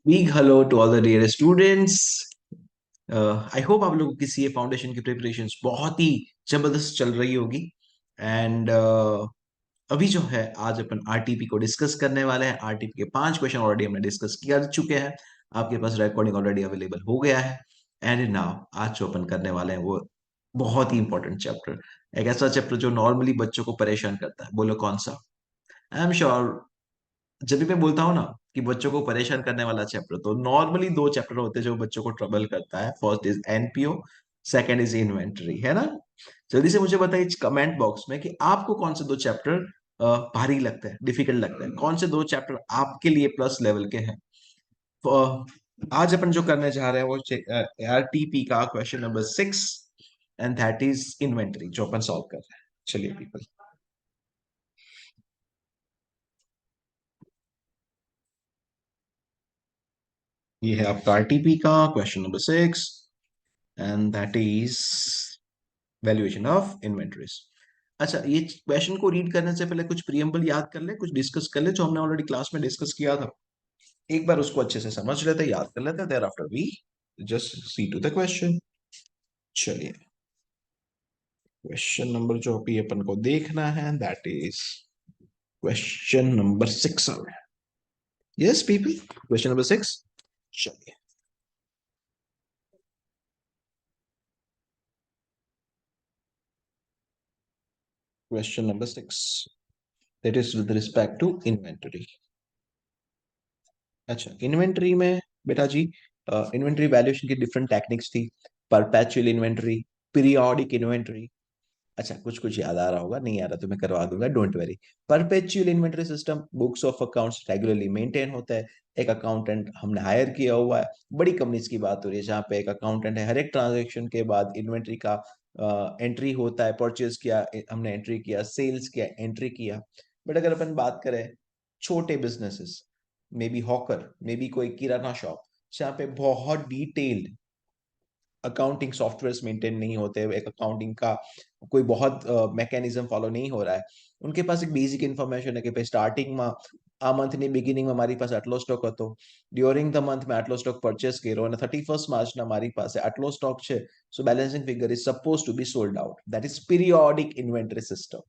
Big hello to all the dear students. I hope आप लोगों की सीए फाउंडेशन की प्रिपरेशंस बहुत ही जबरदस्त चल रही होगी। एंड अभी जो है आज अपन आरटीपी को डिस्कस करने वाले हैं। आरटीपी के 5 क्वेश्चन ऑलरेडी हमने डिस्कस कर चुके हैं। आपके पास रिकॉर्डिंग ऑलरेडी अवेलेबल हो गया है। एंड नाउ आज जो अपन करने वाले हैं वो बहुत ही इंपॉर्टेंट चैप्टर, एक ऐसा चैप्टर जो नॉर्मली बच्चों को परेशान करता है। बोलो कौन सा? आई एम श्योर जब भी मैं बोलता हूँ ना कि बच्चों को परेशान करने वाला चैप्टर, तो नॉर्मली दो चैप्टर होते हैं जो बच्चों को ट्रबल करता है। First is NPO, second is inventory, है ना? जल्दी से मुझे बताइए कमेंट बॉक्स में कि आपको कौन से दो चैप्टर भारी लगता है, डिफिकल्ट लगता है। कौन से दो चैप्टर आपके लिए प्लस लेवल के हैं? आज अपन जो करने जा रहे हैं वो आरटीपी का question number 6, and that is inventory, जो अपन सॉल्व कर रहे हैं। चलिए पीपल, ये है आपका आरटीपी का question number 6, and that is valuation of inventories. अच्छा, ये क्वेश्चन को रीड करने से पहले कुछ प्रियम्बल याद कर ले, कुछ डिस्कस कर ले जो हमने ऑलरेडी क्लास में डिस्कस किया था। एक बार उसको अच्छे से समझ लेते, याद कर लेते, thereafter we just see to the question. चलिए, क्वेश्चन नंबर जो अभी अपन को देखना है that is question number 6। Yes people, question number 6। चलिए, question number 6, that is with respect to inventory. अच्छा, इन्वेंटरी में बेटा जी, इन्वेंटरी वैल्यूएशन की डिफरेंट टेक्निक्स थी। Perpetual inventory, periodic inventory. अच्छा, कुछ कुछ याद आ रहा होगा, नहीं आ रहा तो मैं करवा दूंगा, don't worry. Perpetual inventory system, books of accounts regularly maintain होता है। एक अकाउंटेंट हमने हायर किया हुआ है। बड़ी कंपनीज की बात हो रही है जहाँ पे एक अकाउंटेंट है, हर एक ट्रांजेक्शन के बाद इन्वेंट्री का एंट्री होता है। परचेज किया हमने, एंट्री किया, सेल्स किया, एंट्री किया। बट अगर अपन बात करें छोटे businesses, may be hawker, may be कोई किराना शॉप, जहाँ पे बहुत डिटेल्ड अकाउंटिंग सॉफ्टवेयर मेंटेन नहीं होते, एक अकाउंटिंग का कोई बहुत मैकेनिज्म फॉलो नहीं हो रहा है। उनके पास एक बेसिक इन्फॉर्मेशन है कि भाई स्टार्टिंग में आ मंथ ની બિગિનિંગ માં મારી પાસે આટલો સ્ટોક હતો, ડ્યુરિંગ ધ મંથ મેં આટલો સ્ટોક પરચેસ કર્યો અને 31st માર્ચના મારી પાસે આટલો સ્ટોક છે. So balancing figure is suppose to be sold out. That is periodic inventory system.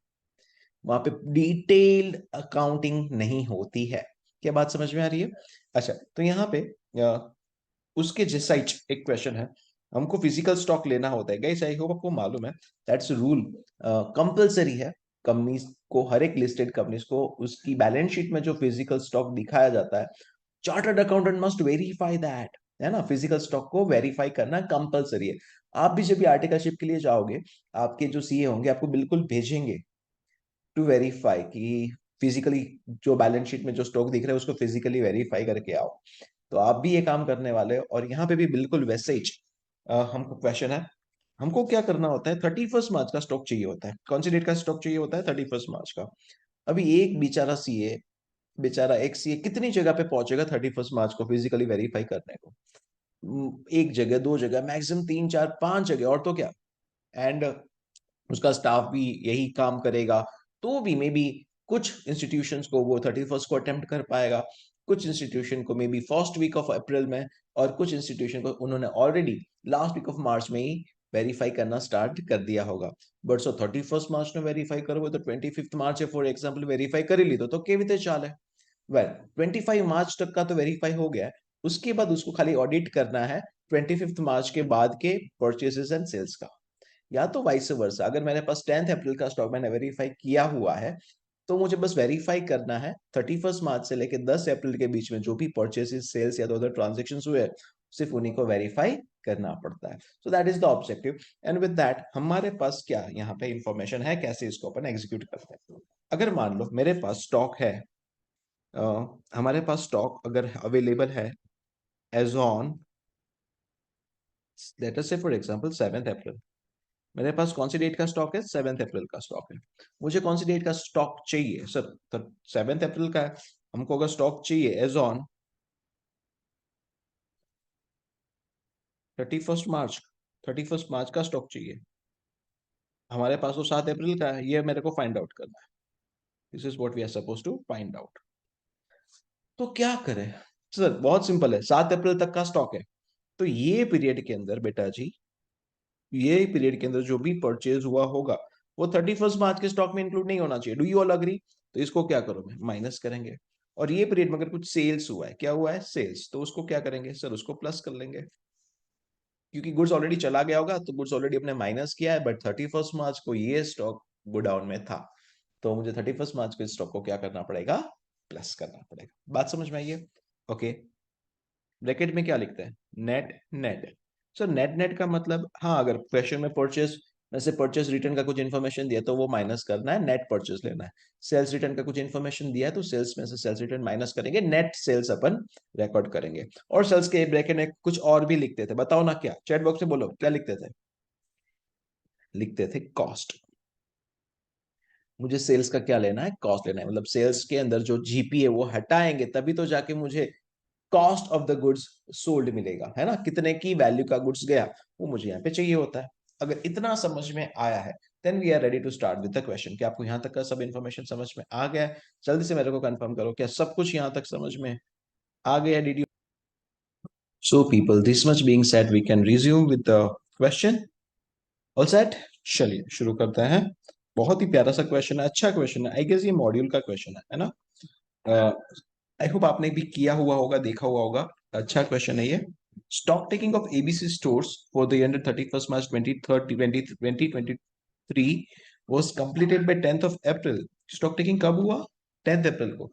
वहां पे डिटेल्ड अकाउंटिंग नहीं होती है. क्या बात समझ में आ रही है? अच्छा, तो यहाँ पे उसके जैसा ही एक क्वेश्चन है। हमको फिजिकल स्टॉक लेना होता है गाइस, आई होप आपको मालूम है दैट्स रूल, कंपलसरी है। कंपनीज को, हर एक लिस्टेड कंपनीज को उसकी बैलेंस शीट में जो फिजिकल स्टॉक दिखाया जाता है, chartered accountant must verify that, है ना? फिजिकल स्टॉक को वेरीफाई करना कंपलसरी है। आप भी जब भी आर्टिकलशिप के लिए जाओगे, आपके जो सीए होंगे आपको बिल्कुल भेजेंगे टू वेरीफाई कि फिजिकली जो बैलेंस शीट में जो स्टॉक दिख रहा है उसको फिजिकली वेरीफाई करके आओ। तो आप भी ये काम करने वाले हो, और यहाँ पे भी बिल्कुल वैसे ही हमको क्वेश्चन है। हमको क्या करना होता है, 31st मार्च का स्टॉक चाहिए होता है। कौन सी डेट का स्टॉक चाहिए होता है? 31st मार्च का। अभी एक बेचारा सीए, बेचारा एक सीए कितनी जगह पे पहुंचेगा 31st मार्च को फिजिकली वेरीफाई करने को? एक जगह, दो जगह, मैक्सिमम तीन चार पांच जगह, और तो क्या। एंड उसका स्टाफ भी यही काम करेगा। तो भी मे बी कुछ इंस्टीट्यूशंस को वो 31st को अटेम्प्ट कर पाएगा, कुछ इंस्टीट्यूशन को maybe first week of April में, और कुछ इंस्टीट्यूशन को उन्होंने already last week of March में ही वेरीफाई करना स्टार्ट कर दिया होगा। बट सो 31st मार्च में वेरीफाई करोगे तो 25th March for example verify कर ही ली तो केवी चाल है। वेल, 25 मार्च तक का तो वेरीफाई हो गया है। उसके बाद उसको खाली ऑडिट करना है 25th मार्च के बाद के परचेसेस एंड सेल्स का। या तो वाइस वर्सा, अगर मेरे पास 10th अप्रैल का स्टॉक मैंने वेरीफाई किया हुआ है, तो मुझे बस वेरीफाई करना है 31st मार्च से लेकर 10 अप्रैल के बीच में जो भी परचेसेस, सेल्स या तो अदर ट्रांजेक्शन हुए, सिर्फ उन्हीं को वेरीफाई करना पड़ता है। So that is the objective. And with that हमारे पास क्या यहाँ पे इंफॉर्मेशन है, कैसे इसको अपन एग्जीक्यूट करते हैं। अगर मान लो मेरे पास स्टॉक है, हमारे पास स्टॉक अगर अवेलेबल है एज ऑन, लेट अस से फॉर एग्जांपल 7th अप्रैल, मेरे पास कौन सी डेट का स्टॉक है? 7th अप्रैल का स्टॉक है। मुझे कौन सी डेट का स्टॉक चाहिए सर? तो 7th अप्रैल का है। हमको अगर स्टॉक चाहिए as on 31st March, 31st मार्च का स्टॉक चाहिए। हमारे पास तो 7 अप्रैल का है, ये मेरे को फाइंड आउट करना है। This is what we are suppose to find out. तो क्या करें? सर बहुत सिंपल है, 7 अप्रैल तक का स्टॉक है। तो ये पीरियड के अंदर बेटा जी, ये पीरियड के अंदर जो भी परचेज हुआ होगा वो 31 मार्च के स्टॉक में इंक्लूड नहीं होना चाहिए। Do you all agree? तो इसको क्या करोगे, माइनस करेंगे। और ये पीरियड में अगर कुछ सेल्स हुआ है, क्या हुआ है, सेल्स, तो उसको क्या करेंगे सर, उसको प्लस कर लेंगे। क्योंकि गुड्स ऑलरेडी चला गया होगा, तो गुड्स ऑलरेडी अपने माइनस किया है, बट 31 मार्च को ये स्टॉक गोडाउन में था, तो मुझे 31 मार्च के स्टॉक को क्या करना पड़ेगा, प्लस करना पड़ेगा। बात समझ में आई है? ओके। ब्रैकेट में क्या लिखते हैं, net net. So net net का मतलब, हाँ अगर क्वेश्चन में परचेज में से परचेज रिटर्न का कुछ इन्फॉर्मेशन दिया तो वो माइनस करना है, नेट परचेज लेना है। सेल्स रिटर्न का कुछ इन्फॉर्मेशन दिया है तो सेल्स में से सेल्स रिटर्न माइनस करेंगे, नेट सेल्स अपन रिकॉर्ड करेंगे। और सेल्स के ब्रैकेट में कुछ और भी लिखते थे, बताओ ना क्या, चैट बॉक्स में बोलो क्या लिखते थे। लिखते थे कॉस्ट। मुझे सेल्स का क्या लेना है, कॉस्ट लेना है। मतलब सेल्स के अंदर जो जीपी है वो हटाएंगे तभी तो जाके मुझे cost of the goods sold मिलेगा, है ना, कितने की वैल्यू का गुड्स गया वो मुझे यहाँ पे चाहिए होता है। अगर इतना समझ में आया है then we are ready to start with the question. क्या आपको यहाँ तक का सब इन्फॉर्मेशन समझ में आ गया है? जल्दी से मेरे को कंफर्म करो, क्या सब कुछ यहाँ तक समझ में आ गया? Did you? So people, this much being said we can resume with the question. All set, चलिए शुरू करते हैं। बहुत ही प्यारा सा क्वेश्चन है, अच्छा क्वेश्चन है, आई गेस ये मॉड्यूल का क्वेश्चन है ना? आई होप आपने भी किया हुआ होगा, देखा हुआ होगा। अच्छा क्वेश्चन है ये। Stock taking of ABC stores for the year 31 March 2023 was completed by 10th of April। Stock taking कब हुआ, 10th अप्रैल को।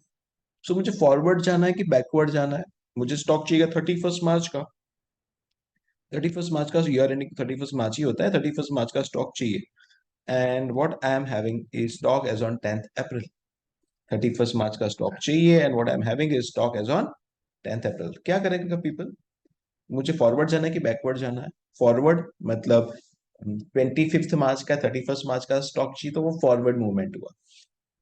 सो मुझे फॉरवर्ड जाना है कि बैकवर्ड जाना है? मुझे स्टॉक चाहिए 31 मार्च का। 31 मार्च का ईयर एंडिंग 31 मार्च ही होता है, 31 मार्च का स्टॉक चाहिए। And what I am having is stock as on 10th April. 31 March का स्टॉक चाहिए and what I am having is stock as on 10th April. क्या करेंगे पीपल, मुझे फॉरवर्ड जाना है कि बैकवर्ड जाना है? फॉरवर्ड मतलब 25 मार्च का 31 मार्च का स्टॉक चाहिए तो वो फॉरवर्ड मूवमेंट हुआ।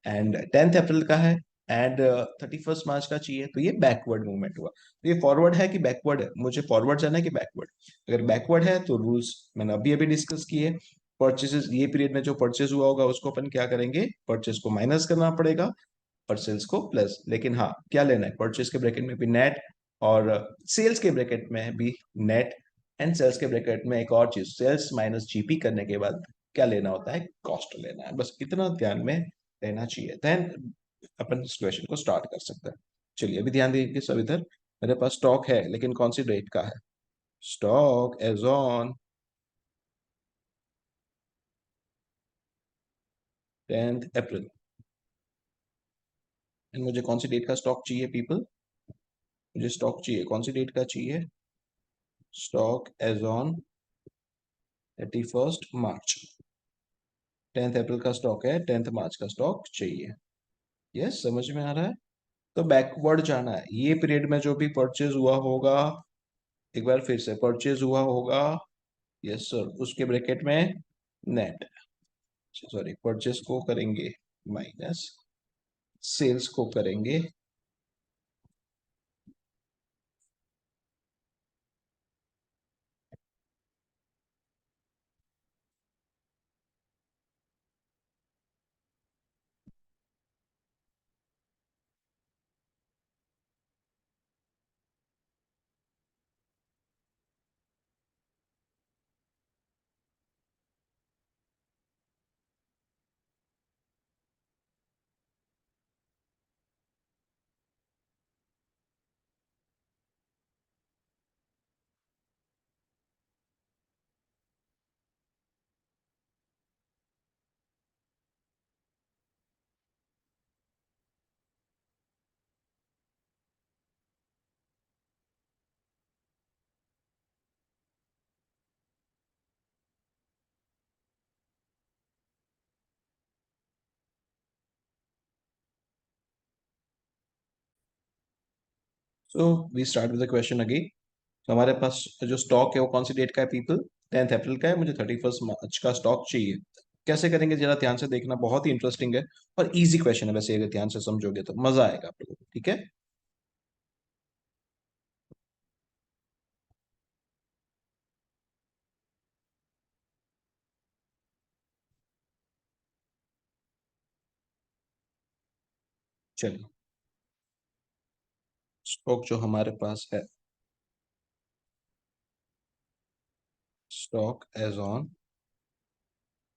एंड 10th अप्रैल का है एंड 31 मार्च का चाहिए तो ये बैकवर्ड मूवमेंट हुआ। तो ये फॉरवर्ड है कि बैकवर्ड है, मुझे फॉरवर्ड जाना है कि बैकवर्ड? अगर बैकवर्ड है तो रूल्स मैंने अभी अभी डिस्कस किए। परचेजेस, ये पीरियड में जो परचेज हुआ होगा उसको अपन क्या करेंगे, परचेज को माइनस करना पड़ेगा और सेल्स को प्लस। लेकिन हाँ, क्या लेना है, परचेज के ब्रैकेट में भी नेट और सेल्स के ब्रैकेट में भी नेट। एंड सेल्स के ब्रैकेट में एक और चीज, सेल्स माइनस जीपी करने के बाद क्या लेना होता है, कॉस्ट लेना है। बस इतना ध्यान में रहना चाहिए, देन अपन इस क्वेश्चन को स्टार्ट कर सकते हैं। चलिए अभी ध्यान दीजिए सब इधर। मेरे पास स्टॉक है लेकिन कौन सी डेट का है, stock as on 10th April. And मुझे कौन सी डेट का स्टॉक चाहिए पीपल, मुझे स्टॉक चाहिए कौन सी डेट का चाहिए, stock as on 31 March. 10th April का स्टॉक है, 10th मार्च का स्टॉक चाहिए। यस, समझ में आ रहा है? तो बैकवर्ड जाना है, ये पीरियड में जो भी परचेज हुआ होगा, एक बार फिर से परचेज हुआ होगा, यस सर, उसके ब्रैकेट में नेट, सॉरी परचेज को करेंगे माइनस, सेल्स को करेंगे। So we start with the question again. तो हमारे पास जो स्टॉक है वो कौन सी डेट का है पीपल, 10th अप्रैल का है, मुझे 31 मार्च का स्टॉक चाहिए। कैसे करेंगे जरा ध्यान से देखना, बहुत ही इंटरेस्टिंग है और इजी क्वेश्चन है वैसे, अगर ध्यान से समझोगे तो मजा आएगा आप लोगों को, ठीक है? चलिए, स्टॉक जो हमारे पास है, स्टॉक एज ऑन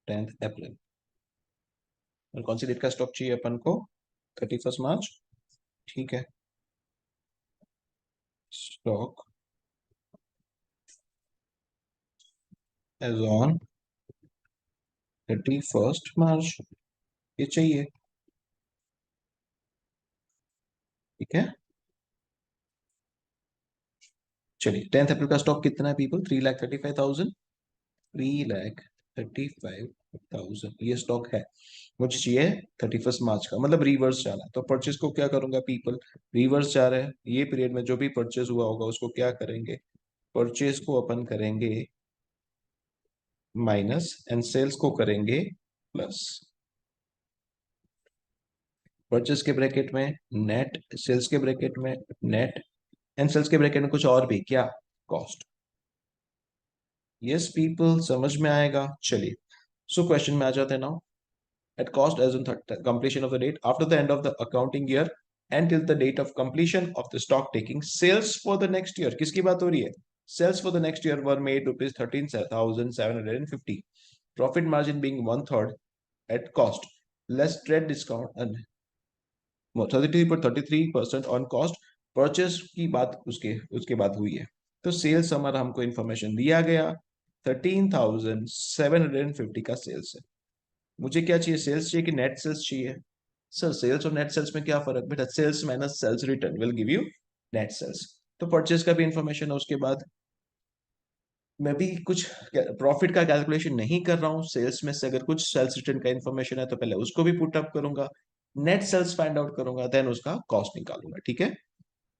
10 अप्रैल, और कौन सी डेट का स्टॉक चाहिए अपन को? 31 मार्च। ठीक है, स्टॉक एज ऑन 31 मार्च, ये चाहिए। ठीक है, चलिए 10 अप्रैल का स्टॉक कितना है पीपल? 3,35,000। 3,35,000 ये स्टॉक है। मुझे चाहिए 31 मार्च का, मतलब रिवर्स जाना है। तो परचेज को क्या करूंगा पीपल? रिवर्स जा रहे हैं, ये पीरियड में जो भी परचेज हुआ होगा उसको क्या करेंगे? परचेज को अपन करेंगे माइनस, एंड सेल्स को करेंगे प्लस। परचेज के ब्रैकेट में नेट, सेल्स के ब्रैकेट में नेट, एंड सेल्स के ब्रैकेट में कुछ और भी क्या? कॉस्ट। यस पीपल, समझ में आएगा? चलिए, सो क्वेश्चन में आ जाते हैं now. At cost as on completion of the date after the end of the accounting year and till the date of completion of the stock taking, sales for the next year, किसकी बात हो रही है? Sales for the next year were made rupees 13,750. Profit margin being 1/3 at cost, less trade discount and 33% on cost. Purchase की बात उसके उसके बाद हुई है। तो सेल्स हमारा हमको इंफॉर्मेशन दिया गया, 13,750 का सेल्स है। मुझे क्या चाहिए? सेल्स चाहिए कि नेट सेल्स चाहिए? सर सेल्स और नेट सेल्स में क्या फर्क बेटा? Sales minus sales return will give you net sales. तो परचेज का भी इंफॉर्मेशन है उसके बाद। मैं भी कुछ प्रॉफिट का कैलकुलेशन नहीं कर रहा हूँ, सेल्स में से अगर कुछ सेल्स रिटर्न का इंफॉर्मेशन है तो पहले उसको भी पुट अप करूंगा, नेट सेल्स फाइंड आउट करूंगा, देन उसका कॉस्ट निकालूंगा। ठीक है,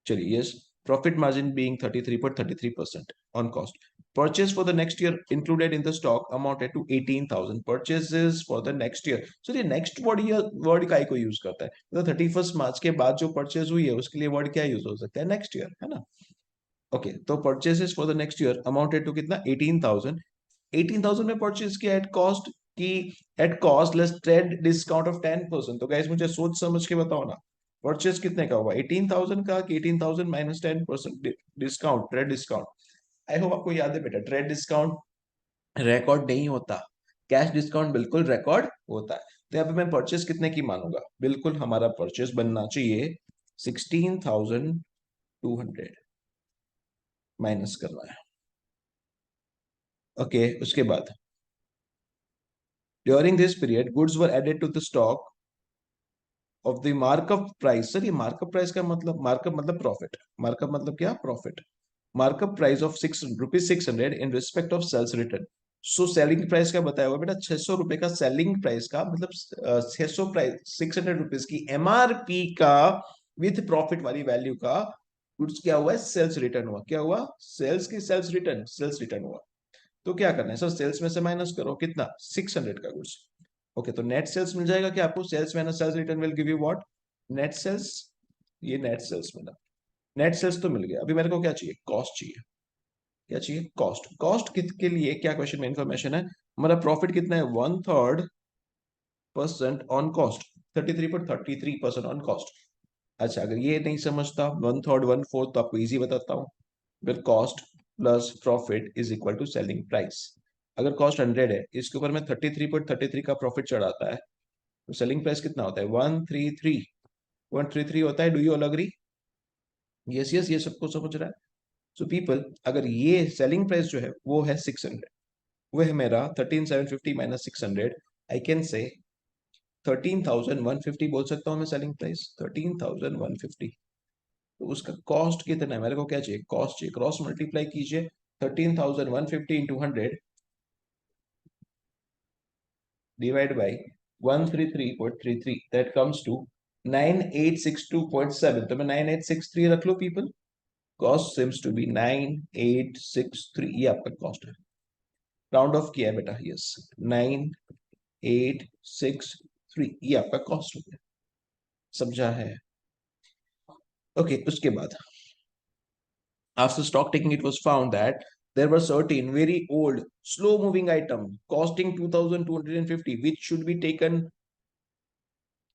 चलिए। Yes, profit margin being 33.33% on cost. Purchase for the next year included in the stock amounted to 18,000. Purchases for the next year. So ये next word काय को use करता है? तो 31 मार्च के बाद जो परचेज हुई है उसके लिए वर्ड क्या यूज हो सकता है? नेक्स्ट ईयर, है ना? ओके, तो purchases for the next year amounted to कितना? 18,000। 18,000 में परचेज किया एट कॉस्ट की, at cost less trade discount of 10%। तो गाइस मुझे सोच समझ के बताओ ना, परचेज कितने का हुआ? 18,000 का कि 18,000 minus 10% discount, trade discount? I hope आपको याद है बेटा, ट्रेड डिस्काउंट रिकॉर्ड नहीं होता, कैश डिस्काउंट बिल्कुल रिकॉर्ड होता है। तो यहाँ पे मैं परचेज कितने की मानूंगा? बिल्कुल हमारा परचेज बनना चाहिए 16,200 माइनस करना है। ओके, उसके बाद during this period goods were added to the stock of the markup price. Sir ये मार्कअप प्राइस का मतलब, मार्कअप मतलब प्रॉफिट, मार्कअप मतलब क्या? Profit. Markup price of ₹600 in respect of sales return. So selling price का बताया हुआ बेटा 600 रुपए का, सेलिंग प्राइस का मतलब 600 प्राइस, ₹600 की एमआरपी का विथ प्रॉफिट वाली वैल्यू का गुड्स क्या हुआ है? सेल्स रिटर्न हुआ। क्या हुआ? सेल्स की सेल्स रिटर्न, सेल्स रिटर्न हुआ। तो क्या करना है सर? सेल्स में से माइनस करो, कितना? 600 का गुड्स। ओके, तो नेट सेल्स मिल जाएगा क्या आपको? Sales minus sales return will give you what? Net sales. ये नेट सेल्स मिला, नेट सेल्स तो मिल गया। अभी मेरे को क्या चाहिए? कॉस्ट चाहिए। क्या चाहिए? कॉस्ट। कॉस्ट कित के लिए क्या क्वेश्चन में इंफॉर्मेशन है? हमारा प्रॉफिट कितना है? 1/3% ऑन कॉस्ट, 33.33% ऑन कॉस्ट। अच्छा, अगर ये नहीं समझता 1/3 1/4 तो आपको इजी बताता हूँ। अगर cost plus profit is equal to selling price, अगर कॉस्ट 100 है, इसके ऊपर में 33.33 का प्रॉफिट चढ़ाता है, तो सेलिंग प्राइस कितना होता है? 133 होता है। Do you all agree? Yes yes, ये सबको समझ रहा है? सो पीपल, अगर ये सेलिंग प्राइस जो है वो है 600, वो है मेरा 13,750 माइनस 600, आई कैन से 13,150 बोल सकता हूँ मैं सेलिंग प्राइस, 13,150। तो उसका कॉस्ट कितना है? मेरे को क्या चाहिए? कॉस्ट चाहिए। क्रॉस मल्टीप्लाई कीजिए, 13,150 into 100 divide by 133.33, that comes to 9862.7। तो मैं 9863 रख लो people. Cost seems to be 9863, ये आपका कॉस्ट है। राउंड ऑफ किया है बेटा, यस, 9863 ये आपका कॉस्ट हो गया। समझा है? ओके, उसके बाद after stock taking it was found that there were certain very old slow moving item costing 2,250 which should be taken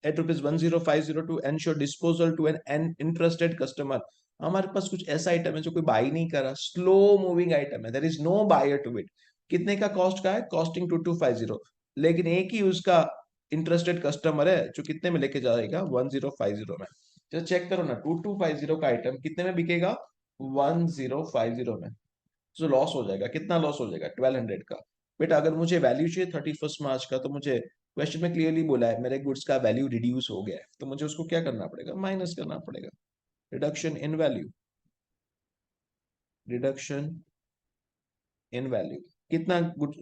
at ₹1050 to ensure disposal to an interested customer. हमारे पास कुछ ऐसा आइटम है जो कोई बाई नहीं कर रहा, स्लो मूविंग आइटम है, there is no buyer to it. कितने का कॉस्ट का है? कॉस्टिंग 2250, लेकिन एक ही उसका इंटरेस्टेड कस्टमर है जो कितने में लेके जाएगा? 1050 में। तो चेक करो ना, 2250 का आइटम कितने में बिकेगा? 1050 में। जो लॉस हो जाएगा, कितना लॉस हो जाएगा? 1200 का। बेटा अगर मुझे वैल्यू चाहिए 31 मार्च का, तो मुझे क्वेश्चन में क्लियरली बोला है मेरे गुड्स का वैल्यू रिड्यूस हो गया है, तो मुझे उसको क्या करना पड़ेगा? माइनस करना पड़ेगा। Reduction in value, reduction in value. कितना गुड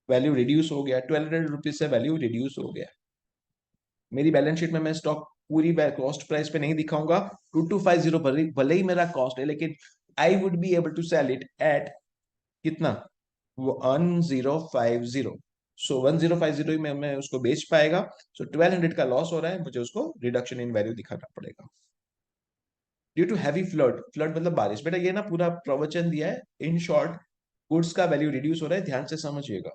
वैल्यू रिड्यूस हो गया? 1200 रुपीज से वैल्यू रिड्यूस हो गया। मेरी बैलेंस शीट में मैं स्टॉक पूरी कॉस्ट प्राइस पे नहीं दिखाऊंगा। 2250 भले ही मेरा कॉस्ट है, लेकिन I would be able to sell it at कितना? 1050। सो 1050 में मैं उसको बेच पाएगा। सो 1200 का लॉस हो रहा है, मुझे उसको रिडक्शन इन वैल्यू दिखाना पड़ेगा। Due to heavy flood, flood मतलब बारिश। बेटा ये ना पूरा प्रवचन दिया है, इन शॉर्ट गुड्स का वैल्यू रिड्यूस हो रहा है, ध्यान से समझिएगा।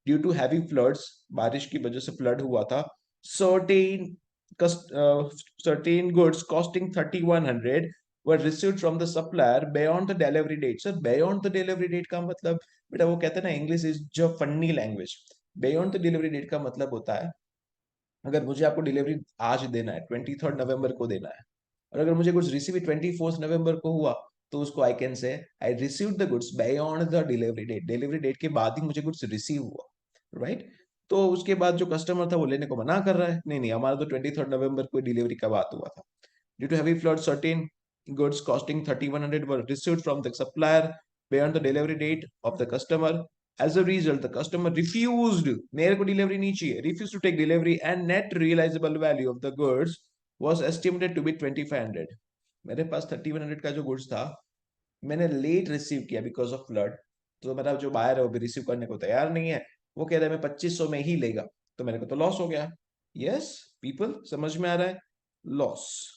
ड्यू टू हैवी फ्लड्स, बारिश की वजह से फ्लड हुआ था। Certain certain goods costing 3100 were received from the supplier beyond the delivery date। Sir beyond the delivery date का मतलब, बेटा वो कहते हैं ना, इंग्लिश इज जो funny language. beyond the delivery date का मतलब होता है, अगर मुझे आपको डिलीवरी आज देना है, 23 नवंबर को देना है, और अगर मुझे कुछ रिसीव 24 नवंबर को हुआ, तो उसको I can say I receive the goods beyond the delivery date. Delivery date के बाद ही मुझे गुड्स रिसीव हुआ, राइट? तो उसके बाद जो कस्टमर था वो लेने को मना कर रहा है, नहीं नहीं हमारा तो 23 नवंबर को डिलीवरी का बात हुआ था। Due to heavy flood certain goods costing 3100 were received from the supplier beyond the delivery date of the customer। As a result, the customer refused, मेरे को डिलीवरी नहीं चाहिए, refused to take delivery, and net realizable value of the goods was estimated to be 2500। मेरे पास 3100 का जो goods था, मैंने late receive किया बिकॉज ऑफ फ्लड, तो मेरा जो बायर है वो भी रिसीव करने को तैयार नहीं है, वो कह रहा है मैं 2500 में ही लेगा, तो मेरे को तो लॉस हो गया। यस पीपल, समझ में आ रहा है? Loss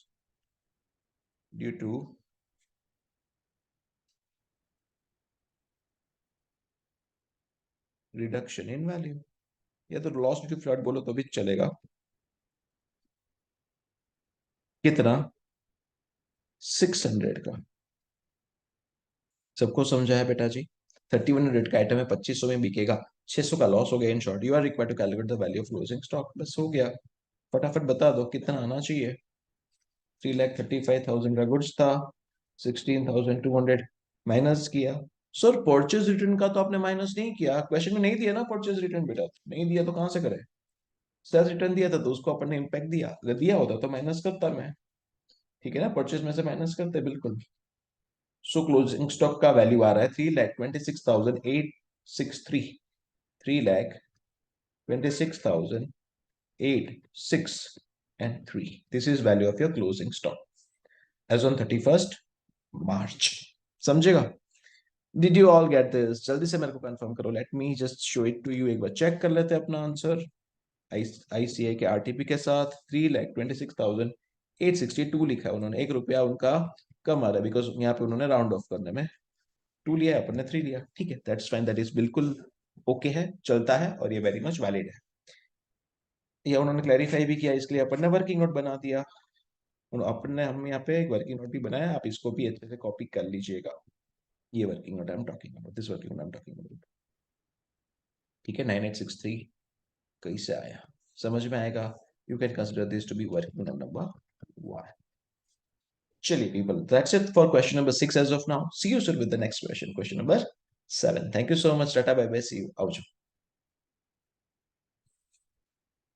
due to reduction in value, या तो लॉस ड्यू टू फ्लड बोलो तो भी चलेगा। कितना? 600 का। सबको समझा है बेटा जी? 3100 का आइटम है, 2500 में बिकेगा, 600 का लॉस हो गया। In short you are required to calculate the value of closing stock. बस हो गया, फटाफट बता दो कितना आना चाहिए। 3,35,000 का गुड्स था, 16,200 माइनस किया। सर परचेज रिटर्न का तो आपने माइनस नहीं किया, क्वेश्चन में नहीं दिया ना परचेज रिटर्न। बेटा नहीं दिया तो कहां से करे? सेल्स रिटर्न दिया था तो उसको अपन ने इम्पैक्ट दिया, अगर दिया होता तो माइनस करता मैं। ठीक है ना, परचेज में से माइनस करते बिल्कुल। सो क्लोजिंग स्टॉक का वैल्यू आ रहा है 3,26,863। 3,26,863 this is value of your closing stock as on 31 March. समझेगा? Did you all get this? जल्दी से मेरे को कंफर्म करो, let me just show it to you. एक बार चेक कर लेते हैं अपना आंसर। आईसीआई के आरटीपी के साथ 3,26,862 लिखा है उन्होंने, 1 रुपया उनका कम आ रहा है, बिकॉज यहाँ पे उन्होंने राउंड ऑफ करने में 2 लिया है, अपन ने 3 लिया। ठीक है, दैट्स फाइन, दैट इज बिल्कुल ओके है, चलता है, और ये वेरी मच वैलिड है। ये उन्होंने क्लैरिफाई भी किया, इसलिए अपन ने वर्किंग नोट बना दिया। अपन ने, हम यहाँ पे एक वर्किंग नोट भी बनाया, आप इसको भी अच्छे से कॉपी कर लीजिएगा। ये working note I am talking about, this working note I am talking about. ठीक है, 9863 कैसे आया, समझ में आएगा? You can consider this to be working note number 1। चलिए people, that's it for question number 6 as of now. See you soon with the next question, question number 7। Thank you so much, tata, bye bye, see you, आओ।